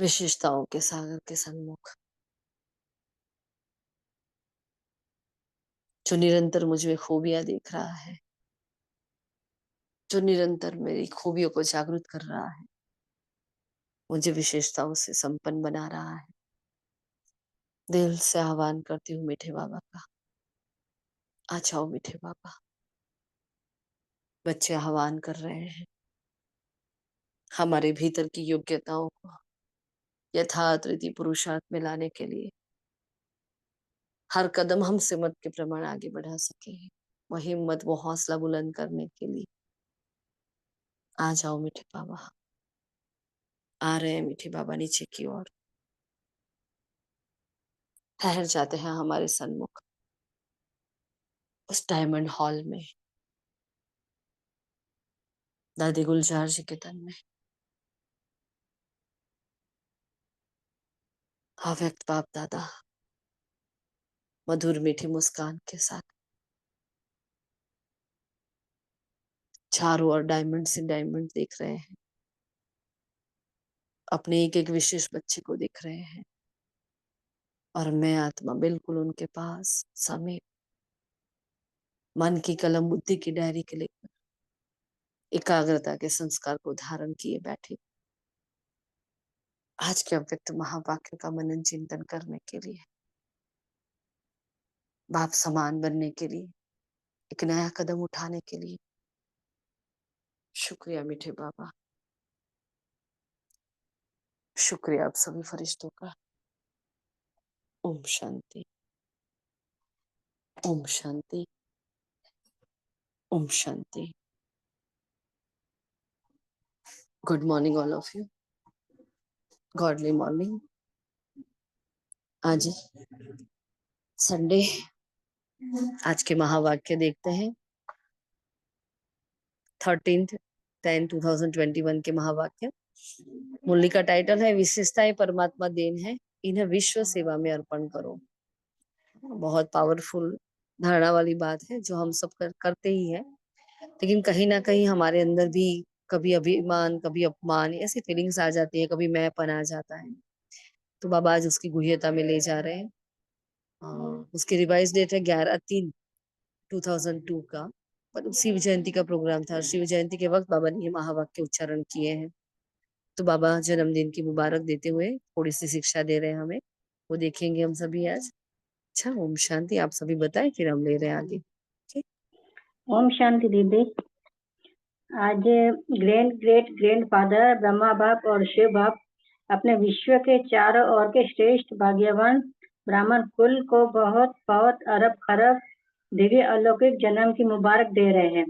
विशेषताओं के सागर के सन्मुख, जो निरंतर मुझ में खूबियाँ देख रहा है, जो निरंतर मेरी खूबियों को जागृत कर रहा है, मुझे विशेषताओं से संपन्न बना रहा है। दिल से आह्वान करती हूँ मीठे बाबा का, आ जाओ मीठे बाबा। बच्चे आह्वान कर रहे हैं हमारे भीतर की योग्यताओं को यथार्थ रीति पुरुषार्थ में लाने के लिए। हर कदम हम सिमत के प्रमाण आगे बढ़ा सके, वो हिम्मत, वो हौसला बुलंद करने के लिए आ जाओ मीठे बाबा। आ रहे हैं मीठे बाबा नीचे की ओर, ठहर जाते हैं हमारे सन्मुख उस डायमंड हॉल में, दादी गुलजार जी के तन में। अव्यक्त बाप दादा मधुर मीठी मुस्कान के साथ चारों ओर डायमंड से डायमंड देख रहे हैं, अपने एक एक विशेष बच्चे को देख रहे हैं, और मैं आत्मा बिल्कुल उनके पास समीप, मन की कलम बुद्धि की डायरी के लेकर एकाग्रता के संस्कार को धारण किए बैठे, आज के अव्यक्त महावाक्य का मनन चिंतन करने के लिए, बाप समान बनने के लिए, एक नया कदम उठाने के लिए। शुक्रिया मीठे बाबा, शुक्रिया आप सभी फरिश्तों का। Om Shanti, Om Shanti, Om Shanti. Good morning all of you, godly morning. आज संडे, आज के महावाक्य देखते हैं। 13/10/2021 के महावाक्य। मुरली का टाइटल है विशेषताएं परमात्मा देन है, इन्हें विश्व सेवा में अर्पण करो। बहुत पावरफुल धारणा वाली बात है जो हम सब करते ही है, लेकिन कहीं ना कहीं हमारे अंदर भी कभी अभिमान, कभी अपमान, ऐसी फीलिंग्स आ जाती है, कभी मैंपन आ जाता है। तो बाबा आज उसकी गुह्यता में ले जा रहे हैं। उसकी रिवाइज डेट है 11/3/2002 का, पर शिव जयंती का प्रोग्राम था। शिव जयंती के वक्त बाबा ने ये महावाक्य उच्चारण किए हैं। तो बाबा जन्मदिन की मुबारक देते हुए थोड़ी सी शिक्षा दे रहे हैं हमें, वो देखेंगे हम सभी आज। अच्छा, ओम शांति। आप सभी बताएं, फिर हम ले रहे हैं आगे। ठीक। ओम शांति दीदी। आज ग्रेट ग्रैंड फादर ब्रह्मा बाप और शिव बाप अपने विश्व के चारों ओर के श्रेष्ठ भाग्यवान ब्राह्मण कुल को बहुत बहुत अरब खरब दिव्य अलौकिक जन्म की मुबारक दे रहे हैं,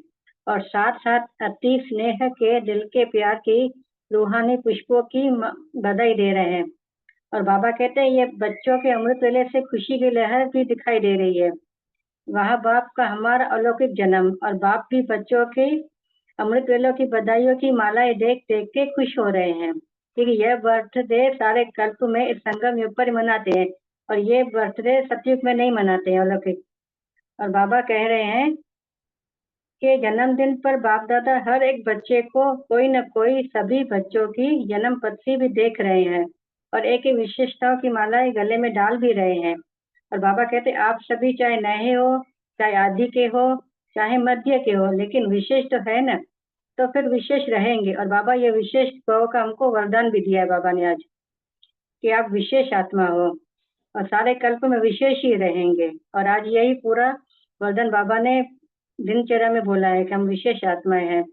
और साथ साथ अति स्नेह के दिल के प्यार की रूहानी पुष्पों की बधाई दे रहे हैं। और बाबा कहते हैं ये बच्चों के अमृत वेले से खुशी की लहर भी दिखाई दे रही है। वह बाप का हमारा अलौकिक जन्म, और बाप भी बच्चों के अमृत वेलों की बधाइयों की मालाएं देख देख के खुश हो रहे हैं, क्योंकि यह बर्थडे सारे कल्प में इस संगम युग पर मनाते हैं, और ये बर्थडे सतयुग में नहीं मनाते हैं अलौकिक। और बाबा कह रहे हैं कि जन्मदिन पर बाप दादा हर एक बच्चे को कोई न कोई सभी बच्चों की जन्म पत्री भी देख रहे हैं, और एक ही विशेषताओं की मालाएं गले में डाल भी रहे हैं। और बाबा कहते आप सभी चाहे नए हो, चाहे आदि के हो, चाहे मध्य के हो, लेकिन विशेष तो है ना, तो फिर विशेष रहेंगे। और बाबा ये विशेष भाव का हमको वरदान भी दिया है बाबा ने आज, कि आप विशेष आत्मा हो और सारे कल्प में विशेष ही रहेंगे। और आज यही पूरा वरदान बाबा ने दिनचर्या में बोला है कि हम विशेष आत्माएं हैं,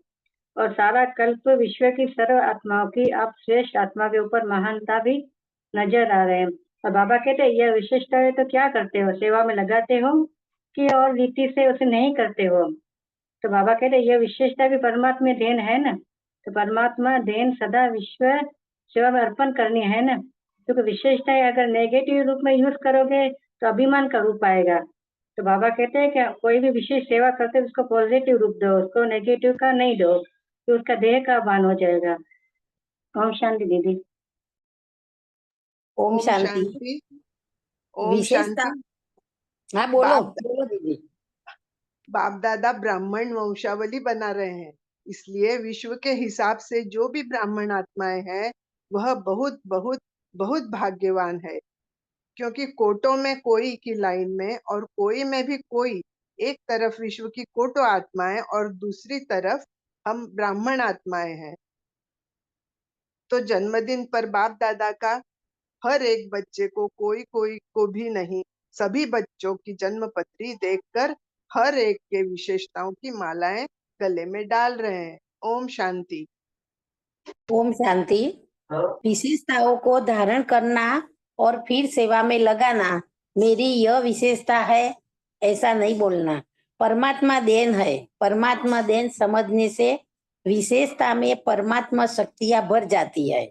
और सारा कल्प विश्व की सर्व आत्माओं की आप श्रेष्ठ आत्मा के ऊपर महानता भी नजर आ रहे हैं। और बाबा कहते हैं यह विशेषता है तो क्या करते हो, सेवा में लगाते हो कि और रीति से उसे नहीं करते हो। तो बाबा कहते हैं यह विशेषता भी परमात्मा देन है ना, तो परमात्मा देन सदा विश्व सेवा में अर्पण करनी है ना, क्योंकि विशेषताएं अगर नेगेटिव रूप में यूज करोगे तो अभिमान का रूप आएगा। तो बाबा कहते हैं कि कोई भी विशेष सेवा करते उसको पॉजिटिव रूप दो, उसको नेगेटिव का नहीं दो, तो उसका देह का बान हो जाएगा। ओम शांति दीदी। ओम ओम शांति। शांति। ओम विशेषता, शांति। हाँ बोलो बाप बोलो दीदी। बाप दादा ब्राह्मण वंशावली बना रहे हैं, इसलिए विश्व के हिसाब से जो भी ब्राह्मण आत्माएं हैं वह बहुत बहुत बहुत भाग्यवान है, क्योंकि कोटों में कोई की लाइन में और कोई में भी कोई, एक तरफ विश्व की कोटो आत्माएं और दूसरी तरफ हम ब्राह्मण आत्माएं हैं। तो जन्मदिन पर बाप दादा का हर एक बच्चे को, कोई कोई को भी नहीं, सभी बच्चों की जन्म पत्री देखकर हर एक के विशेषताओं की मालाएं गले में डाल रहे हैं। ओम शांति। ओम शांति। विशेषताओं को धारण करना और फिर सेवा में लगाना मेरी यह विशेषता है ऐसा नहीं बोलना। परमात्मा देन है। परमात्मा देन समझने से विशेषता में परमात्मा शक्तियां भर जाती है।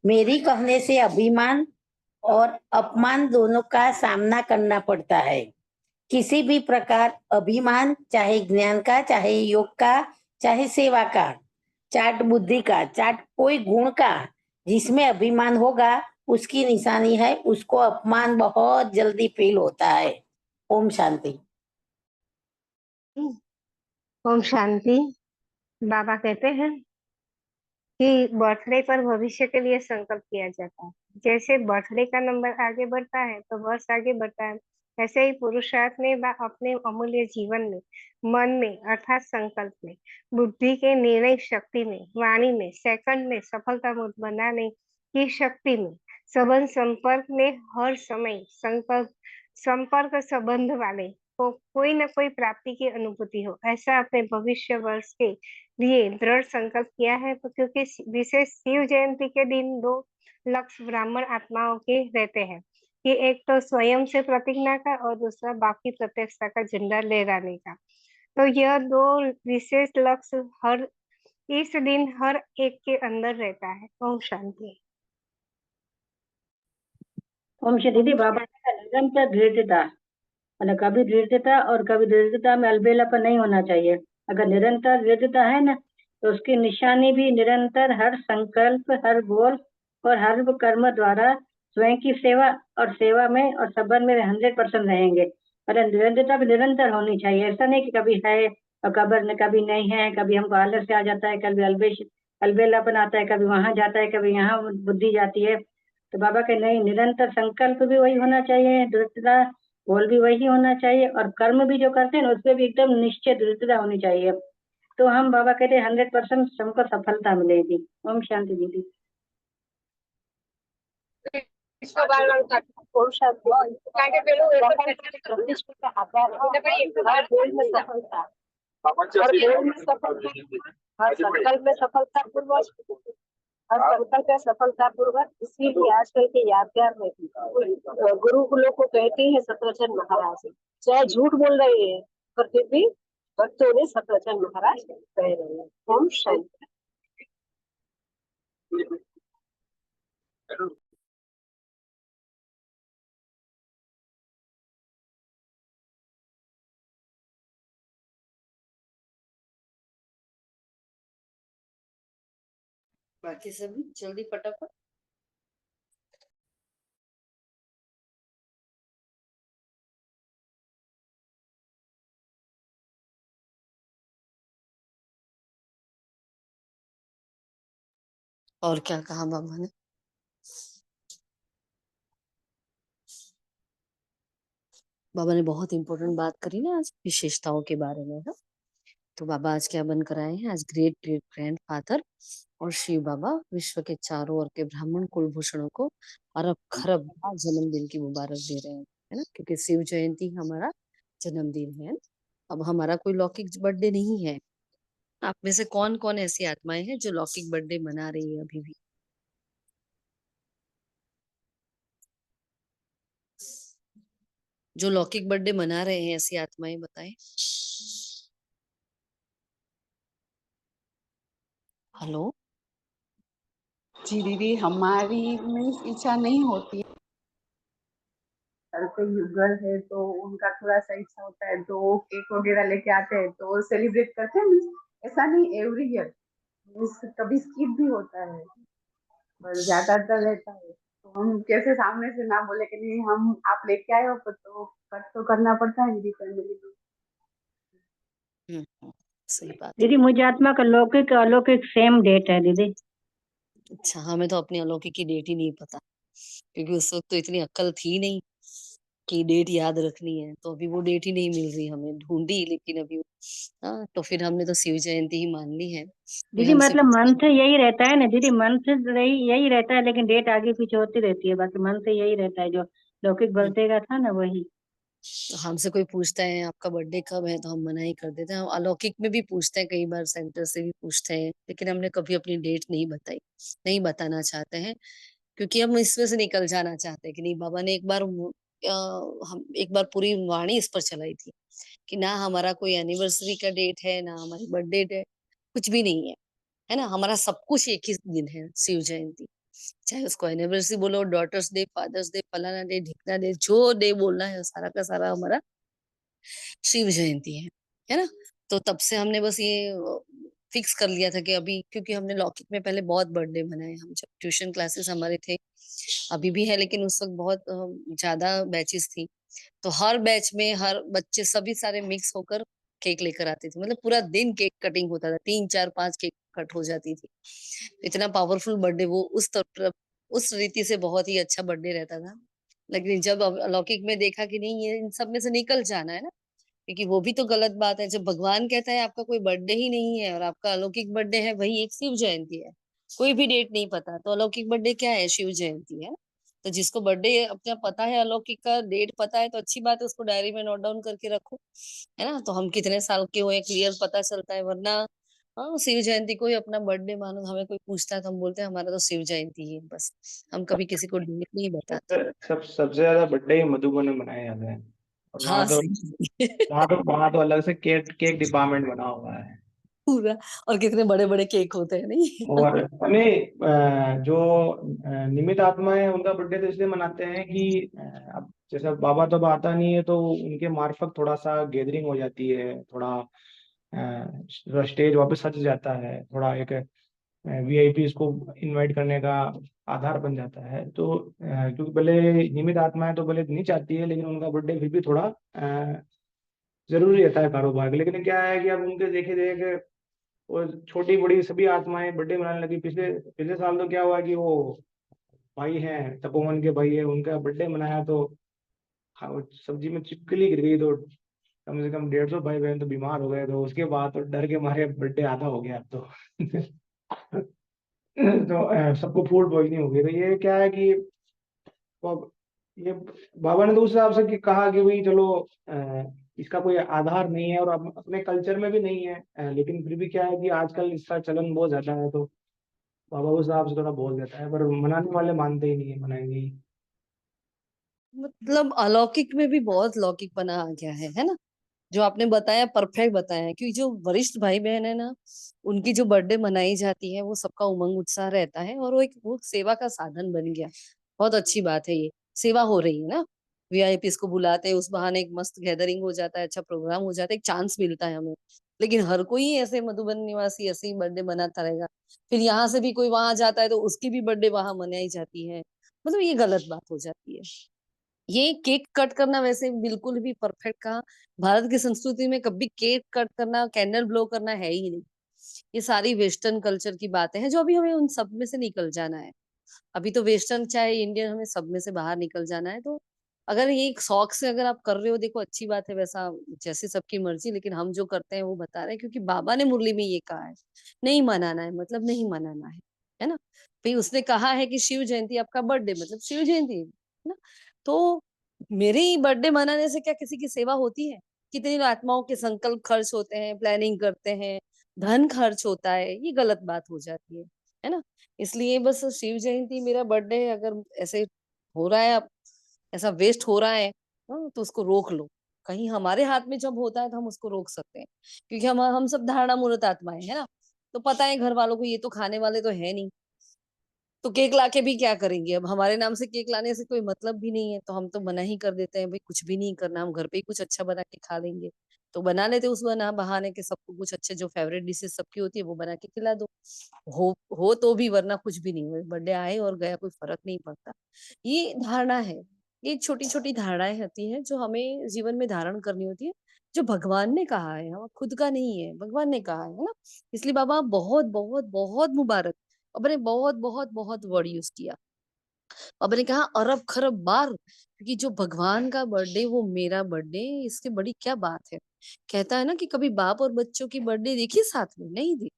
मेरी कहने से अभिमान और अपमान दोनों का सामना करना पड़ता है। किसी भी प्रकार अभिमान, चाहे ज्ञान का, चाहे योग का, चाहे सेवा का, चाट बुद्धि का, चाट कोई गुण का, जिसमें अभिमान होगा उसकी निशानी है, उसको अपमान बहुत जल्दी फील होता है। ओम शांति। ओम शांति। बाबा कहते हैं कि बर्थडे पर भविष्य के लिए संकल्प किया जाता है। जैसे बर्थडे का नंबर आगे बढ़ता है तो वर्ष आगे बढ़ता है, ऐसे ही पुरुषार्थ में व अपने अमूल्य जीवन में, मन में अर्थात संकल्प में, बुद्धि के निर्णय शक्ति में, वाणी में, सेकंड में सफलता बनाने की शक्ति में, संबंध संपर्क में हर समय संपर्क संबंध वाले को कोई न कोई प्राप्ति की अनुभूति हो, ऐसा अपने भविष्य वर्ष के लिए दृढ़ संकल्प किया है। तो क्योंकि विशेष शिव जयंती के दिन दो लक्ष्य ब्राह्मण आत्माओं के रहते हैं कि एक तो स्वयं से प्रतिज्ञा का और दूसरा बाकी प्रत्यक्षता का झंडा लहराने का। तो यह दो विशेष लक्ष्य हर इस दिन हर एक के अंदर रहता है। ओम शांति। ओम श्री दीदी, बाबा का निरंतर दृढ़ता, मतलब कभी दृढ़ता और कभी दृढ़ता में अलबेलापन नहीं होना चाहिए। अगर निरंतर दृढ़ता है ना, तो उसकी निशानी भी निरंतर हर संकल्प, हर बोल और हर कर्म द्वारा स्वयं की सेवा और सेवा में और संबंध में 100% रहेंगे। और दृढ़ता भी निरंतर होनी चाहिए। ऐसा नहीं कि कभी है और कभी नहीं है, कभी हमको आलस आ जाता है, कभी अलबेलापन आता है, कभी वहां जाता है, कभी यहाँ बुद्धि जाती है। तो बाबा के नहीं, निरंतर संकल्प भी वही होना चाहिए, दृढ़ता बोल भी वही होना चाहिए, और कर्म भी जो करते हैं ना उसमें भी एकदम निश्चय दृढ़ता होनी चाहिए। तो हम बाबा कहते हैं 100% हमको सफलता मिलेगी। ओम शांति दीदी। ओम शांति। हर संकल्प में सफलता पूर्वक, हर संकल्प में सफलता पूर्वक। इसीलिए आजकल के यादगार में गुरुकुलों को कहते हैं सतवचन महाराज, चाहे झूठ बोल रहे हैं पर फिर भी भक्तों ने सतवचन महाराज कह रहे हैं। ओम शांति। बाकी सभी जल्दी फटाफट। और क्या कहा बाबा ने? बाबा ने बहुत इंपॉर्टेंट बात करी ना आज विशेषताओं के बारे में ना। तो बाबा आज क्या बनकर आए हैं? आज ग्रेट ग्रेट ग्रैंड फादर और शिव बाबा विश्व के चारों ओर के ब्राह्मण कुलभूषणों को अरब खरब जन्मदिन की मुबारक दे रहे हैं, है ना, क्योंकि शिव जयंती हमारा जन्मदिन है। अब हमारा कोई लौकिक बर्थडे नहीं है। आप में से कौन कौन ऐसी आत्माएं हैं जो लौकिक बर्थडे मना रही है अभी भी? जो लौकिक बर्थडे मना रहे हैं ऐसी आत्माएं बताएं। हेलो जी दीदी, हमारी में इच्छा नहीं होती। कल पे युगल है तो उनका थोड़ा सा इच्छा होता है तो वो केक वगैरह लेके आते हैं तो सेलिब्रेट करते हैं। ऐसा नहीं एवरी ईयर, कभी स्किप भी होता है पर ज्यादातर रहता है। तो हम कैसे सामने से ना बोले कि नहीं हम आप लेके आए हो, तो कट तो करना पड़ता है दीदी फैमिली को। सही बात है। दीदी मुझे आत्मा का लौकिक अलौकिक सेम डेट है दीदी। अच्छा, हमें तो अपनी अलौकिक की डेट ही नहीं पता, क्योंकि उस वक्त तो इतनी अक्ल थी नहीं कि डेट याद रखनी है। तो अभी वो डेट ही नहीं मिल रही हमें, ढूंढी लेकिन अभी हाँ, तो फिर हमने तो शिव जयंती ही मान ली है। कोई दीदी हमसे मतलब पूछता मंथ यही रहता है ना दीदी, मंथ यही रहता है, लेकिन डेट आगे पीछे होती रहती है, बाकी मंथ यही रहता है, जो लौकिक है, बर्थडे का था ना वही। तो हमसे कोई पूछता है आपका बर्थडे कब है, तो हम मना ही कर देते हैं। हम अलौकिक में भी पूछते हैं, कई बार सेंटर से भी पूछते हैं, लेकिन हमने कभी अपनी डेट नहीं बताई, नहीं बताना चाहते हैं, क्योंकि हम इसमें से निकल जाना चाहते हैं कि नहीं। बाबा ने एक बार हम एक बार पूरी वाणी इस पर चलाई थी कि ना हमारा कोई एनिवर्सरी का डेट है, ना हमारी बर्थडे डेट, कुछ भी नहीं है ना। हमारा सब कुछ एक ही दिन है, शिव जयंती। चाहे उसको एनिवर्सरी बोलो, डॉटर्स डे, फादर्स डे, फलाना डे, ढिकना डे, जो डे बोलना है, सारा का सारा हमारा शिव जयंती है ना। तो तब से हमने बस ये फिक्स कर लिया था कि अभी, क्योंकि हमने लौकिक में पहले बहुत बर्थडे मनाए, हम जब ट्यूशन क्लासेस हमारे थे, अभी भी है, लेकिन उस वक्त बहुत ज्यादा बैचेस थी। तो हर बैच में हर बच्चे सभी सारे मिक्स होकर केक लेकर आते थे, मतलब पूरा दिन केक कटिंग होता था, 3 4 5 केक कट हो जाती थी। इतना पावरफुल बर्थडे वो उस रीति से बहुत ही अच्छा बर्थडे रहता था। लेकिन जब अलौकिक में देखा कि नहीं, ये इन सब में से निकल जाना है ना, क्योंकि वो भी तो गलत बात है। जब भगवान कहता है आपका कोई बर्थडे ही नहीं है और आपका अलौकिक बर्थडे है, वही एक शिव जयंती है, कोई भी डेट नहीं पता, तो अलौकिक बर्थडे क्या है, शिव जयंती है। तो जिसको बर्थडे अपना पता है, अलौकिक का डेट पता है, तो अच्छी बात है, उसको डायरी में नोट डाउन करके रखो, है ना। तो हम कितने साल के हुए क्लियर पता चलता है, वरना हाँ, शिव जयंती को ही अपना बर्थडे मानो। हमें कोई पूछता है तो हम बोलते हैं हमारा तो शिव जयंती ही है बस। हम कभी किसी को डेट नहीं बताते। सबसे ज्यादा बर्थडे मधुबन में मनाए जाते हैं। और हाँ, सही। वहाँ तो अलग से केक केक डिपार्टमेंट बना हुआ है। पूरा। और कितने बड़े बड़े केक होते हैं नहीं। और नहीं, जो निमित आत्मा है उनका बर्थडे तो इसलिए मनाते हैं कि अब जैसे बाबा तो अब आता नहीं है, तो उनके मार्फत थोड़ा सा गैदरिंग हो जाती है, थोड़ा स्टेज वापस सज जाता है, थोड़ा एक वीआईपी को इनवाइट करने का आधार बन जाता है। तो क्योंकि भले निमित आत्मा है तो भले नहीं चाहती है, लेकिन उनका बर्थडे फिर भी थोड़ा जरूरी रहता है कारोबार का। लेकिन क्या है कि अब उनके देखे देखे और छोटी बड़ी सभी आत्माएं बर्थडे मनाने लगी। पिछले पिछले साल तो क्या हुआ कि वो भाई हैं, तपोवन के भाई है, उनका बर्थडे मनाया तो वो सब्जी में छिपकली गिर गई, तो कम से कम 150 भाई बहन तो बीमार हो गए। तो उसके बाद तो डर के मारे बर्थडे आधा हो गया अब तो। तो सबको फूड पॉइजनिंग हो गई। तो ये क्या है कि अब ये बाबा ने तो उस हिसाब से कहा कि भाई चलो, इसका कोई आधार नहीं है और अपने कल्चर में भी नहीं है, लेकिन फिर भी क्या है कि आजकल इसका चलन बहुत ज्यादा है, तो बाबा उस हिसाब से थोड़ा बोल देता है, पर मनाने वाले मानते ही नहीं है, मनाएंगे ही। मतलब अलौकिक में भी बहुत लौकिक बना आ गया है ना। जो आपने बताया परफेक्ट बताया है, क्योंकि जो वरिष्ठ भाई बहन है ना, उनकी जो बर्थडे मनाई जाती है, वो सबका उमंग उत्साह रहता है, और वो सेवा का साधन बन गया। बहुत अच्छी बात है, ये सेवा हो रही है ना। वीआईपी को बुलाते हैं, उस बहाने एक मस्त गैदरिंग हो जाता है, अच्छा प्रोग्राम हो जाता है, एक चांस मिलता है हमें। लेकिन हर कोई ऐसे मधुबन निवासी ऐसे ही बर्थडे मनाता रहेगा, फिर यहाँ से भी कोई वहां जाता है तो उसकी भी बर्थडे वहां मनाई जाती है, मतलब ये गलत बात हो जाती है। ये केक कट करना वैसे बिल्कुल भी परफेक्ट कहा। भारत की संस्कृति में कभी केक कट करना, कैंडल ब्लो करना है ही नहीं। ये सारी वेस्टर्न कल्चर की बातें हैं, जो अभी हमें उन सब में से निकल जाना है। अभी तो वेस्टर्न चाहे इंडियन, हमें सब में से बाहर निकल जाना है। तो अगर ये एक शौक से अगर आप कर रहे हो, देखो अच्छी बात है, वैसा जैसे सबकी मर्जी, लेकिन हम जो करते हैं वो बता रहे हैं, क्योंकि बाबा ने मुरली में ये कहा है, नहीं मनाना है मतलब नहीं मनाना है ना। भाई उसने कहा है कि शिव जयंती आपका बर्थडे मतलब शिव जयंती है ना। तो मेरी बर्थडे मनाने से क्या किसी की सेवा होती है? कितनी आत्माओं के संकल्प खर्च होते हैं, प्लानिंग करते हैं, धन खर्च होता है, ये गलत बात हो जाती है ना। इसलिए बस शिव जयंती मेरा बर्थडे अगर ऐसे हो रहा है, अब ऐसा वेस्ट हो रहा है, तो उसको रोक लो। कहीं हमारे हाथ में जब होता है तो हम उसको रोक सकते हैं, क्योंकि हम सब धारणा मूर्त आत्माएं है ना। तो पता है घर वालों को ये तो खाने वाले तो है नहीं, तो केक लाके भी क्या करेंगे? अब हमारे नाम से केक लाने से कोई मतलब भी नहीं है, तो हम तो मना ही कर देते हैं, भाई कुछ भी नहीं करना, हम घर पे ही कुछ अच्छा बना के खा लेंगे। तो बना लेते उस बहाने के सबको कुछ अच्छे जो फेवरेट डिशेस सबकी होती है वो बना के खिला दो। हो तो भी, वरना कुछ भी नहीं हो, बर्थडे आए और गया कोई फर्क नहीं पड़ता। ये धारणा है। ये छोटी छोटी धारणाएं होती हैं जो हमें जीवन में धारण करनी होती है, जो भगवान ने कहा है, हम खुद का नहीं है, भगवान ने कहा है ना। इसलिए बाबा बहुत बहुत बहुत मुबारक। बाबा ने बहुत बहुत बहुत वर्ड यूज किया। बाबा ने कहा अरब खरब बार, क्योंकि जो भगवान का बर्थडे वो मेरा बर्थडे, इसकी बड़ी क्या बात है। कहता है ना कि कभी बाप और बच्चों की बर्थडे देखी साथ में, नहीं देखी।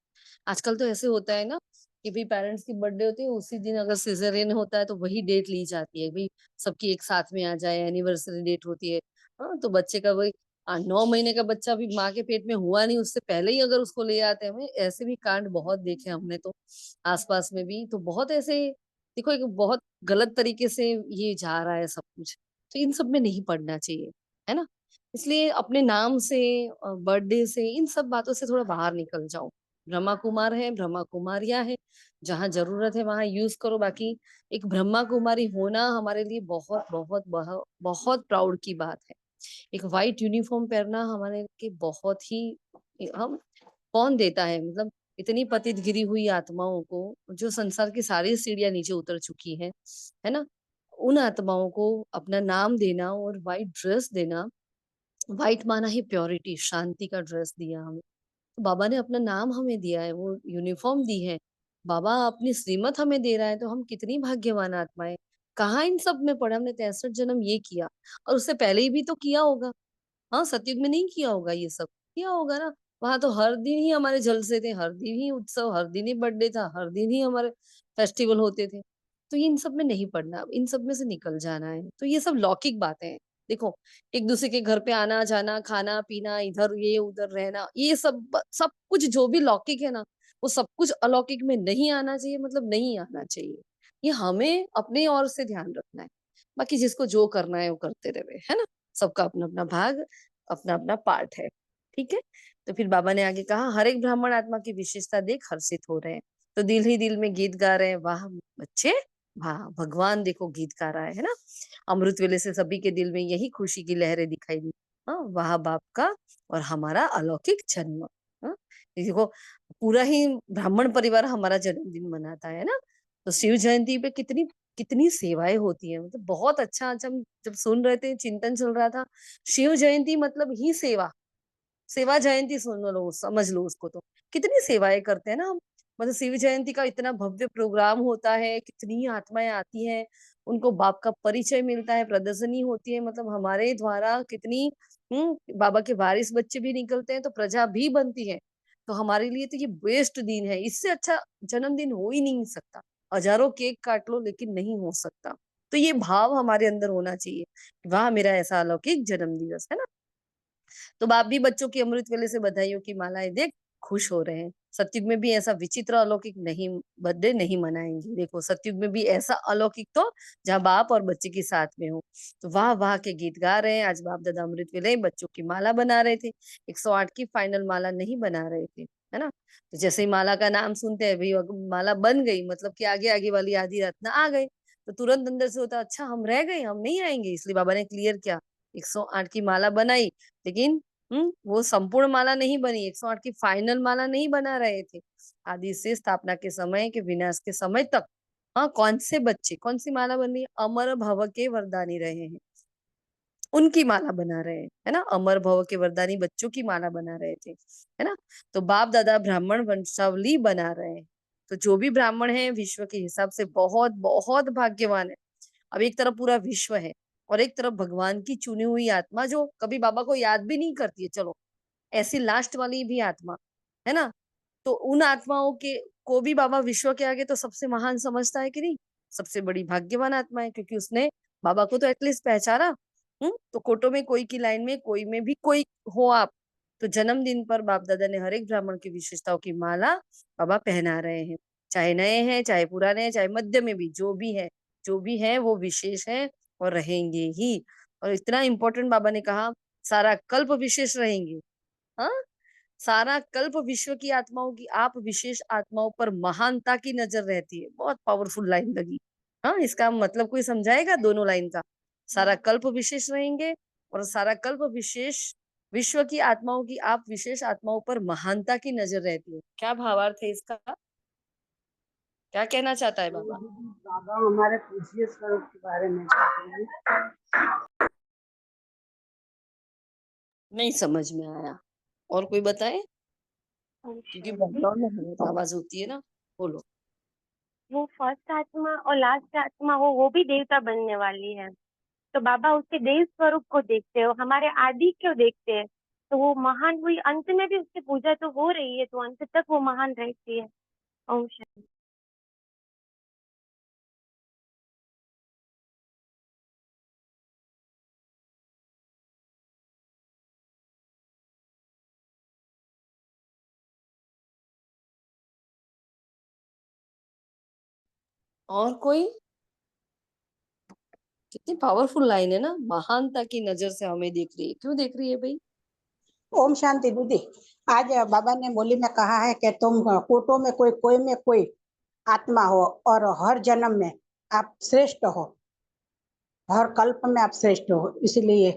आजकल तो ऐसे होता है ना कि भाई पेरेंट्स की बर्थडे होती है उसी दिन, अगर सिजेरियन होता है तो वही डेट ली जाती है भाई, सबकी एक साथ में आ जाए, एनिवर्सरी डेट होती है। हाँ, तो बच्चे का वही 9 महीने का बच्चा भी माँ के पेट में हुआ नहीं उससे पहले ही अगर उसको ले आते हैं, हमें ऐसे भी कांड बहुत देखे हमने तो आसपास में भी, तो बहुत ऐसे। देखो एक बहुत गलत तरीके से ये जा रहा है सब कुछ, तो इन सब में नहीं पढ़ना चाहिए, है ना। इसलिए अपने नाम से, बर्थडे से, इन सब बातों से थोड़ा बाहर निकल जाओ। ब्रह्मा कुमार है, ब्रह्मा कुमारियां है, जहां जरूरत है वहां यूज करो। बाकी एक ब्रह्मा कुमारी होना हमारे लिए बहुत बहुत बहुत बहुत प्राउड की बात है। एक वाइट यूनिफॉर्म पहनना हमारे लिए बहुत ही, हम कौन देता है, मतलब इतनी पतित गिरी हुई आत्माओं को, जो संसार की सारी सीढ़ियां नीचे उतर चुकी है ना, उन आत्माओं को अपना नाम देना और वाइट ड्रेस देना। वाइट माना ही प्योरिटी, शांति का ड्रेस दिया हमें। तो बाबा ने अपना नाम हमें दिया है, वो यूनिफॉर्म दी है। बाबा अपनी श्रीमत हमें दे रहा है, तो हम कितनी भाग्यवान आत्माएं। कहाँ इन सब में पढ़ा, हमने 63 जन्म ये किया, और उससे पहले ही भी तो किया होगा। हाँ, सतयुग में नहीं किया होगा ये सब, किया होगा ना। वहां तो हर दिन ही हमारे जलसे थे, हर दिन ही उत्सव, हर दिन ही बर्थडे था, हर दिन ही हमारे फेस्टिवल होते थे। तो इन सब में नहीं पड़ना, इन सब में से निकल जाना है। तो ये सब लौकिक बातें हैं। देखो, एक दूसरे के घर पे आना जाना, खाना पीना, इधर ये उधर रहना, ये सब सब कुछ जो भी लौकिक है ना, वो सब कुछ अलौकिक में नहीं आना चाहिए, मतलब नहीं आना चाहिए। ये हमें अपने ओर से ध्यान रखना है। बाकी जिसको जो करना है वो करते रहे, है ना। सबका अपना अपना भाग, अपना अपना पार्ट है। ठीक है। तो फिर बाबा ने आगे कहा, हर एक ब्राह्मण आत्मा की विशेषता देख हर्षित हो रहे हैं। तो दिल ही दिल में गीत गा रहे हैं, वाह बच्चे वाह, भगवान देखो गीत गा रहा है ना। अमृत वेले से सभी के दिल में यही खुशी की लहरें दिखाई दी। हाँ, वाह बाप का और हमारा अलौकिक जन्म। हाँ, ये देखो, पूरा ही ब्राह्मण परिवार हमारा जन्मदिन मनाता है ना। तो शिव जयंती पे कितनी कितनी सेवाएं होती है, मतलब बहुत अच्छा। आज हम जब सुन रहे थे, चिंतन चल रहा था, शिव जयंती मतलब ही सेवा। सेवा जयंती सुन लो, समझ लो उसको। तो कितनी सेवाएं करते हैं ना हम। मतलब शिव जयंती का इतना भव्य प्रोग्राम होता है, कितनी आत्माएं आती हैं, उनको बाप का परिचय मिलता है, प्रदर्शनी होती है, मतलब हमारे द्वारा कितनी बाबा के वारिस बच्चे भी निकलते हैं, तो प्रजा भी बनती है। तो हमारे लिए तो ये बेस्ट दिन है, इससे अच्छा जन्मदिन हो ही नहीं सकता। हजारों केक काट लो लेकिन नहीं हो सकता। तो ये भाव हमारे अंदर होना चाहिए, वाह मेरा ऐसा अलौकिक जन्म दिवस है ना। तो बाप भी बच्चों की अमृत वेले से बधाइयों की मालाएं देख खुश हो रहे हैं। सतयुग में भी ऐसा विचित्र अलौकिक नहीं, बर्थडे नहीं मनाएंगे। देखो, सतयुग में भी ऐसा अलौकिक तो जहाँ बाप और बच्चे की साथ में हो। तो वाह वाह के गीत गा रहे हैं। आज बाप दादा अमृत वेले बच्चों की माला बना रहे थे। 108 की फाइनल माला नहीं बना रहे थे, है ना। तो जैसे ही माला का नाम सुनते हैं भाई, माला बन गई मतलब कि आगे आगे वाली आदि रत्न आ गए, तो तुरंत अंदर से होता अच्छा हम रह गए, हम नहीं आएंगे। इसलिए बाबा ने क्लियर किया, 108 की माला बनाई, लेकिन वो संपूर्ण माला नहीं बनी, 108 की फाइनल माला नहीं बना रहे थे। आदि से स्थापना के समय के विनाश के समय तक। हाँ, कौन से बच्चे, कौन सी माला बन रही है, अमर भव के वरदानी रहे हैं, उनकी माला बना रहे हैं, है ना। अमर भव के वरदानी बच्चों की माला बना रहे थे, है ना। तो बाप दादा ब्राह्मण वंशावली बना रहे हैं। तो जो भी ब्राह्मण है विश्व के हिसाब से बहुत बहुत भाग्यवान है। अब एक तरफ पूरा विश्व है, और एक तरफ भगवान की चुनी हुई आत्मा जो कभी बाबा को याद भी नहीं करती है, चलो ऐसी लास्ट वाली भी आत्मा, है ना। तो उन आत्माओं के को भी बाबा विश्व के आगे तो सबसे महान समझता है कि नहीं, सबसे बड़ी भाग्यवान आत्मा है, क्योंकि उसने बाबा को तो एटलीस्ट पहचाना। तो कोटो में कोई की लाइन में कोई में भी कोई हो आप, तो जन्मदिन पर बाप दादा ने हर एक ब्राह्मण की विशेषताओं की माला बाबा पहना रहे हैं। चाहे नए हैं, चाहे पुराने हैं, चाहे मध्य में भी, जो भी है, जो भी है वो विशेष है और रहेंगे ही। और इतना इंपॉर्टेंट बाबा ने कहा, सारा कल्प विशेष रहेंगे। हाँ, सारा कल्प विश्व की आत्माओं की आप विशेष आत्माओं पर महानता की नजर रहती है। बहुत पावरफुल लाइन लगी। हाँ, इसका मतलब कोई समझाएगा दोनों लाइन का। सारा कल्प विशेष रहेंगे, और सारा कल्प विशेष विश्व की आत्माओं की आप विशेष आत्माओं पर महानता की नजर रहती है। क्या भावार्थ है इसका, क्या कहना चाहता है बाबा। बाबा हमारे पूज्य स्वरूप के बारे में कहते हैं। नहीं समझ में आया, और कोई बताए, ओम क्योंकि शांति। बैकग्राउंड में बहुत आवाज होती है ना। बोलो। वो फर्स्ट आत्मा और लास्ट आत्मा हो, वो भी देवता बनने वाली है। तो बाबा उसके देव स्वरूप को देखते हैं, और हमारे आदि को देखते हैं। तो वो महान हुई, अंत में भी उसकी पूजा तो हो रही है, तो अंत तक वो महान रहती है। ओम शांति। और कोई? कितनी पावरफुल लाइन है ना, महानता की नजर से हमें देख रही है। क्यों देख रही है भाई? ओम शांति दीदी। आज बाबा ने बोली में कहा है कि तुम कोटों में कोई आत्मा हो और हर जन्म में आप श्रेष्ठ हो, हर कल्प में आप श्रेष्ठ हो, इसलिए।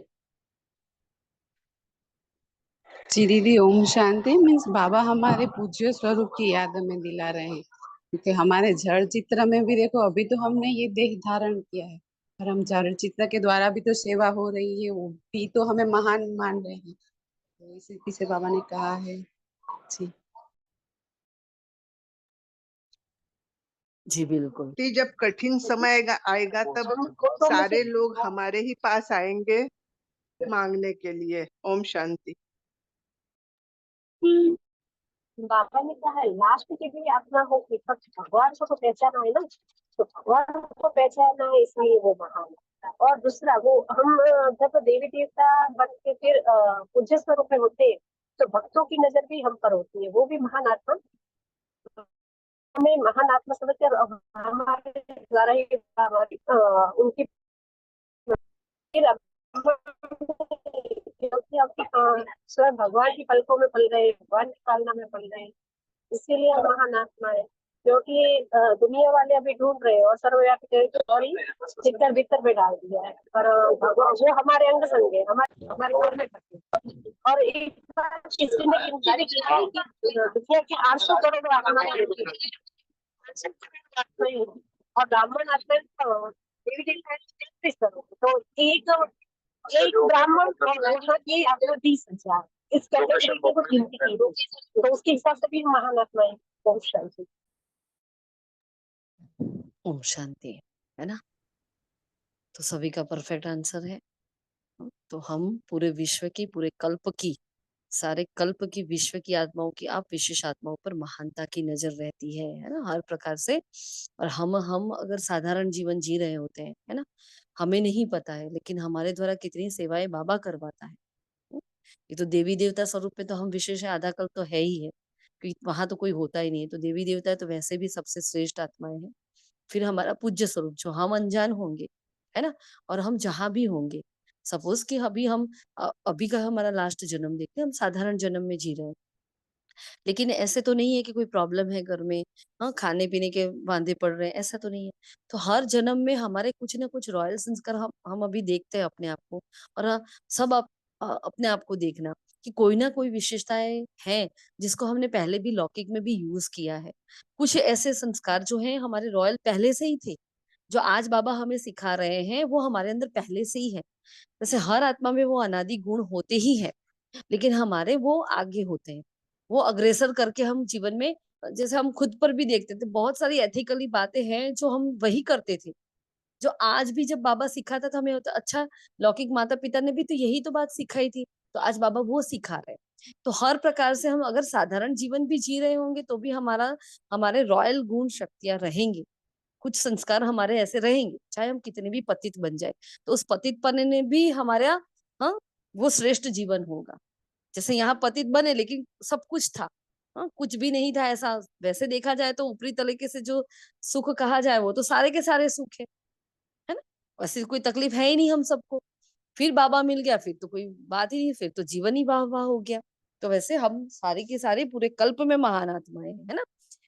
जी दीदी, ओम शांति मीन्स बाबा हमारे पूज्य स्वरूप की याद हमें दिला रहे हैं, क्योंकि हमारे जड़ चित्र में भी देखो, अभी तो हमने ये देह धारण किया है, पर हम जड़ चित्र के द्वारा भी तो सेवा हो रही है, वो भी तो हमें महान मान रहे हैं। तो इसी पीछे बाबा ने कहा है। जी जी बिल्कुल। कि जब कठिन समय आएगा तब सारे लोग हमारे ही पास आएंगे मांगने के लिए। ओम शांति। बाबा ने कहा लास्ट के भी आत्मा हो कि भगवान को तो पहचाना है ना, तो भगवान को पहचाना है, इसलिए वो महान है। और दूसरा, वो हम जब देवी देवता बन के फिर पूज्य स्वरूप में होते हैं, तो भक्तों की नजर भी हम पर होती है, वो भी महान आत्मा। हमें महान आत्मा समझकर हमारे द्वारा ही उनकी फिर क्योंकि आपकी स्वयं भगवान की पलकों में पल गए, भगवान की पालना में पल गए, इसीलिए हम महान आत्मा है। क्योंकि दुनिया वाले अभी ढूंढ रहे हैं और सर्वव्यापी गौरी चित्तर भीतर में डाल दिया है, पर भगवान वो हमारे अंग संग है, हमारे हमारे घर में करते हैं। और एक बार किसी ने गिनती भी की है कि दुनिया के 800 करोड़ आत्माएं होती हैं, और ब्राह्मण आत्मा देवी देवता 33 करोड़, तो एक ब्राह्मण और वहाँ की आपको 30,000, इस कैटेगरी की कुछ गिनती की, तो उसके हिसाब से भी महान आत्मा है। बहुत शांति। ओम शांति, है ना? तो सभी का परफेक्ट आंसर है। तो हम पूरे विश्व की, पूरे कल्प की, सारे कल्प की, विश्व की आत्माओं की, आप विशेष आत्माओं पर महानता की नजर रहती है ना, हर प्रकार से। और हम अगर साधारण जीवन जी रहे होते हैं, है ना, हमें नहीं पता है, लेकिन हमारे द्वारा कितनी सेवाएं बाबा करवाता है। ये तो देवी देवता स्वरूप में तो हम विशेष है, आधा कल्प तो है ही है, क्योंकि वहां तो कोई होता ही नहीं है। तो देवी देवता तो वैसे भी सबसे श्रेष्ठ आत्माएं हैं। फिर हमारा पूज्य स्वरूप, जो हम अनजान होंगे, है ना, और हम जहां भी होंगे, सपोज कि अभी हम अभी का हमारा लास्ट जन्म देखते हैं, हम साधारण जन्म में जी रहे हैं, लेकिन ऐसे तो नहीं है कि कोई प्रॉब्लम है घर में, हाँ, खाने पीने के वांदे पड़ रहे हैं, ऐसा तो नहीं है। तो हर जन्म में हमारे कुछ ना कुछ रॉयल संस्कार हम अभी देखते हैं अपने आप को। और सब अपने आप को देखना कि कोई ना कोई विशेषताएं हैं जिसको हमने पहले भी लौकिक में भी यूज किया है। कुछ ऐसे संस्कार जो हैं हमारे रॉयल पहले से ही थे, जो आज बाबा हमें सिखा रहे हैं, वो हमारे अंदर पहले से ही है। वैसे हर आत्मा में वो अनादि गुण होते ही है, लेकिन हमारे वो आगे होते हैं, वो अग्रेसर करके हम जीवन में, जैसे हम खुद पर भी देखते थे, बहुत सारी एथिकली बातें हैं जो हम वही करते थे, जो आज भी जब बाबा सिखाता था हमें होता अच्छा, लौकिक माता पिता ने भी तो यही तो बात सिखाई थी, तो आज बाबा वो सिखा रहे हैं। तो हर प्रकार से हम अगर साधारण जीवन भी जी रहे होंगे तो भी हमारे रॉयल गुण शक्तियां रहेंगी, कुछ संस्कार हमारे ऐसे रहेंगे, चाहे हम कितने भी पतित बन जाए, तो उस पतित पने ने भी हमारा, हाँ, वो श्रेष्ठ जीवन होगा। जैसे यहाँ पतित बने लेकिन सब कुछ था, हाँ, कुछ भी नहीं था ऐसा। वैसे देखा जाए तो ऊपरी तरीके से जो सुख कहा जाए वो तो सारे के सारे सुख है ना, वैसे कोई तकलीफ है ही नहीं हम सबको। फिर बाबा मिल गया, फिर तो कोई बात ही नहीं, फिर तो जीवन ही वाह वाह हो गया। तो वैसे हम सारे के सारे पूरे कल्प में महान आत्माएं हैं, है ना।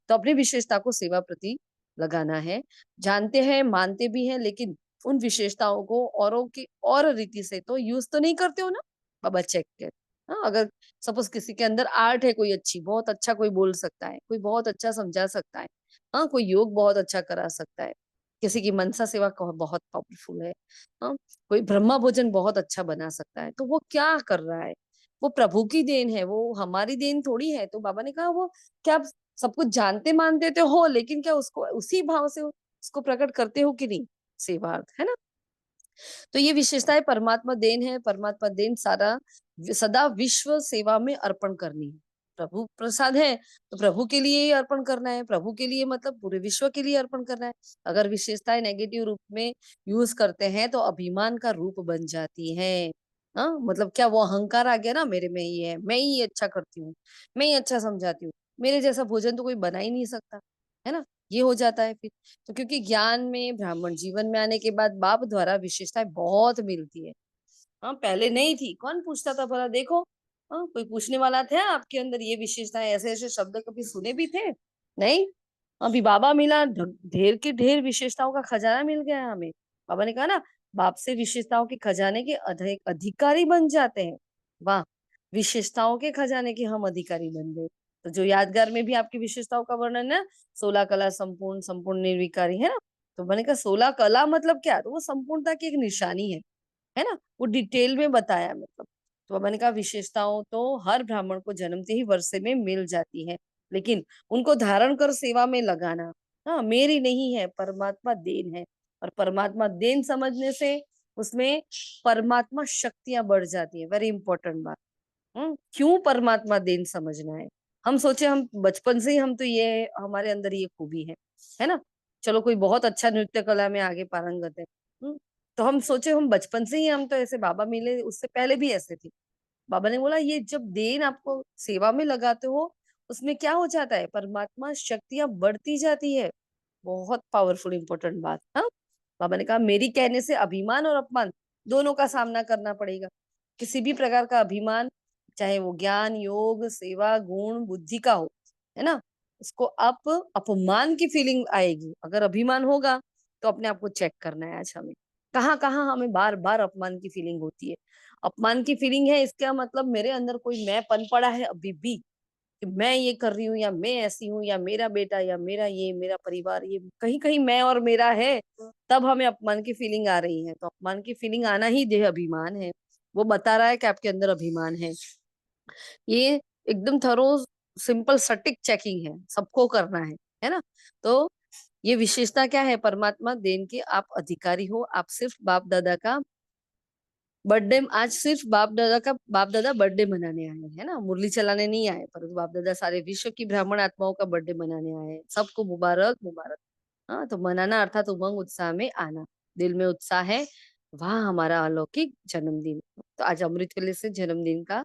तो अपनी विशेषता को सेवा प्रति लगाना है, जानते हैं, मानते भी हैं, लेकिन उन विशेषताओं को औरों की और रीति से तो यूज तो नहीं करते हो ना। बाबा चेक कर, हाँ, अगर सपोज किसी के अंदर आर्ट है, कोई अच्छी, बहुत अच्छा कोई बोल सकता है, कोई बहुत अच्छा समझा सकता है, हाँ, कोई योग बहुत अच्छा करा सकता है, किसी की मनसा सेवा बहुत पावरफुल है, हाँ, कोई ब्रह्मा भोजन बहुत अच्छा बना सकता है, तो वो क्या कर रहा है, वो प्रभु की देन है, वो हमारी देन थोड़ी है। तो बाबा ने कहा वो क्या सब कुछ जानते मानते तो हो, लेकिन क्या उसको उसी भाव से उसको प्रकट करते हो कि नहीं, सेवार्थ है ना। तो ये विशेषताएं परमात्मा देन है। परमात्मा देन सारा सदा विश्व सेवा में अर्पण करनी है। प्रभु प्रसाद है तो प्रभु के लिए ही अर्पण करना है। प्रभु के लिए मतलब पूरे विश्व के लिए अर्पण करना है। अगर विशेषताएं नेगेटिव रूप में यूज करते हैं तो अभिमान का रूप बन जाती है। हाँ, मतलब क्या वो अहंकार आ गया ना, मेरे में ये है, मैं ही अच्छा करती हूँ, मैं ही अच्छा समझाती हूँ, मेरे जैसा भोजन तो कोई बना ही नहीं सकता, है ना, ये हो जाता है फिर। तो क्योंकि ज्ञान में ब्राह्मण जीवन में आने के बाद बाप द्वारा विशेषताएं बहुत मिलती है। हाँ, पहले नहीं थी, कौन पूछता था भला, देखो। हाँ, कोई पूछने वाला था आपके अंदर ये विशेषताएं, ऐसे ऐसे शब्द कभी सुने भी थे? नहीं। अभी बाबा मिला, ढेर के ढेर विशेषताओं का खजाना मिल गया हमें। बाबा ने कहा ना, बाप से विशेषताओं के खजाने के अधिकारी बन जाते हैं। वाह, विशेषताओं के खजाने के हम अधिकारी बन गए। तो जो यादगार में भी आपकी विशेषताओं का वर्णन है, 16 कला संपूर्ण, संपूर्ण निर्विकारी, है ना। तो मैंने कहा 16 कला मतलब क्या, तो वो संपूर्णता की एक निशानी है ना, वो डिटेल में बताया मतलब। तो मैंने कहा विशेषताओं तो हर ब्राह्मण को जन्मते ही वर्षे में मिल जाती है, लेकिन उनको धारण कर सेवा में लगाना, हाँ, मेरी नहीं है, परमात्मा देन है। और परमात्मा देन समझने से उसमें परमात्मा शक्तियां बढ़ जाती है। वेरी इंपॉर्टेंट बात। क्यों परमात्मा देन समझना है? हम सोचे हम बचपन से ही हम तो ये हमारे अंदर ये खूबी है ना। चलो कोई बहुत अच्छा नृत्य कला में आगे पारंगत है, तो हम सोचे हम बचपन से ही हम तो ऐसे, बाबा मिले उससे पहले भी ऐसे थे। बाबा ने बोला ये जब देन आपको सेवा में लगाते हो, उसमें क्या हो जाता है, परमात्मा शक्तियां बढ़ती जाती है। बहुत पावरफुल इंपॉर्टेंट बात। हाँ, बाबा ने कहा मेरी कहने से अभिमान और अपमान दोनों का सामना करना पड़ेगा। किसी भी प्रकार का अभिमान, चाहे वो ज्ञान, योग, सेवा, गुण, बुद्धि का हो, है ना, उसको आप अपमान की फीलिंग आएगी। अगर अभिमान होगा तो अपने आप को चेक करना है आज हमें, कहाँ कहाँ हमें बार बार अपमान की फीलिंग होती है। अपमान की फीलिंग है, इसका मतलब मेरे अंदर कोई मैं पन पड़ा है अभी भी, कि मैं ये कर रही हूँ, या मैं ऐसी हूँ, या मेरा बेटा, या मेरा ये, मेरा परिवार, ये कहीं कहीं मैं और मेरा है, तब हमें अपमान की फीलिंग आ रही है। तो अपमान की फीलिंग आना ही देह अभिमान है। वो बता रहा है कि आपके अंदर अभिमान है। ये एकदम थरो, सिंपल सटीक चेकिंग है, सबको करना है ना। तो ये विशेषता क्या है, परमात्मा देन के आप अधिकारी हो। आप सिर्फ बाप दादा का बर्थडे, आज सिर्फ बाप दादा बर्थडे मनाने आए है ना, मुरली चलाने नहीं आए, परंतु बाप दादा सारे विश्व की ब्राह्मण आत्माओं का बर्थडे मनाने आए हैं। सबको मुबारक मुबारक। हाँ, तो मनाना अर्थात उमंग उत्साह में आना, दिल में उत्साह है, वाह हमारा अलौकिक जन्मदिन। तो आज अमृत वेले से जन्मदिन का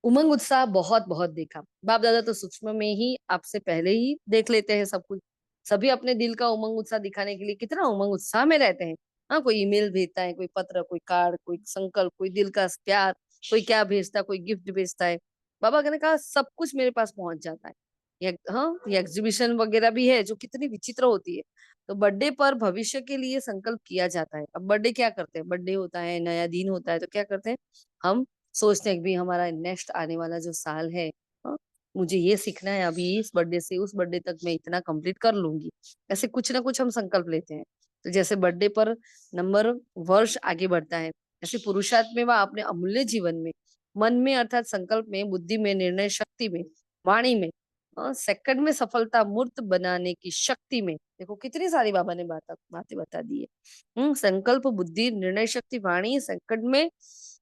उमंग उत्साह बहुत बहुत देखा। बाप दादा तो सूक्ष्म में ही आपसे पहले ही देख लेते हैं सब कुछ। सभी अपने दिल का उमंग उत्साह दिखाने के लिए कितना उमंग उत्साह में रहते हैं। हाँ, कोई ईमेल भेजता है, कोई पत्र, कोई कार्ड, कोई संकल्प, कोई दिल का प्यार, कोई क्या भेजता है, कोई गिफ्ट भेजता है। बाबा ने कहा सब कुछ मेरे पास पहुंच जाता है। हाँ, ये एग्जीबिशन वगैरह भी है जो कितनी विचित्र होती है। तो बर्थडे पर भविष्य के लिए संकल्प किया जाता है। अब बर्थडे क्या करते हैं, बर्थडे होता है, नया दिन होता है, तो क्या करते हैं, हम सोचते हैं कि भी हमारा नेक्स्ट आने वाला जो साल है, हाँ, मुझे ये सीखना है, अभी इस बर्थडे से उस बर्थडे तक मैं इतना कंप्लीट कर लूंगी। ऐसे कुछ ना कुछ हम संकल्प लेते हैं। तो जैसे बर्थडे पर नंबर वर्ष आगे बढ़ता है, ऐसे पुरुषार्थ में व अपने अमूल्य जीवन में, मन में अर्थात संकल्प में, बुद्धि में, निर्णय शक्ति में, वाणी में, सेकंड में सफलता मूर्त बनाने की शक्ति में, देखो कितनी सारी बाबा ने बातें बता दी है। संकल्प, बुद्धि, निर्णय शक्ति, वाणी, सेकंड में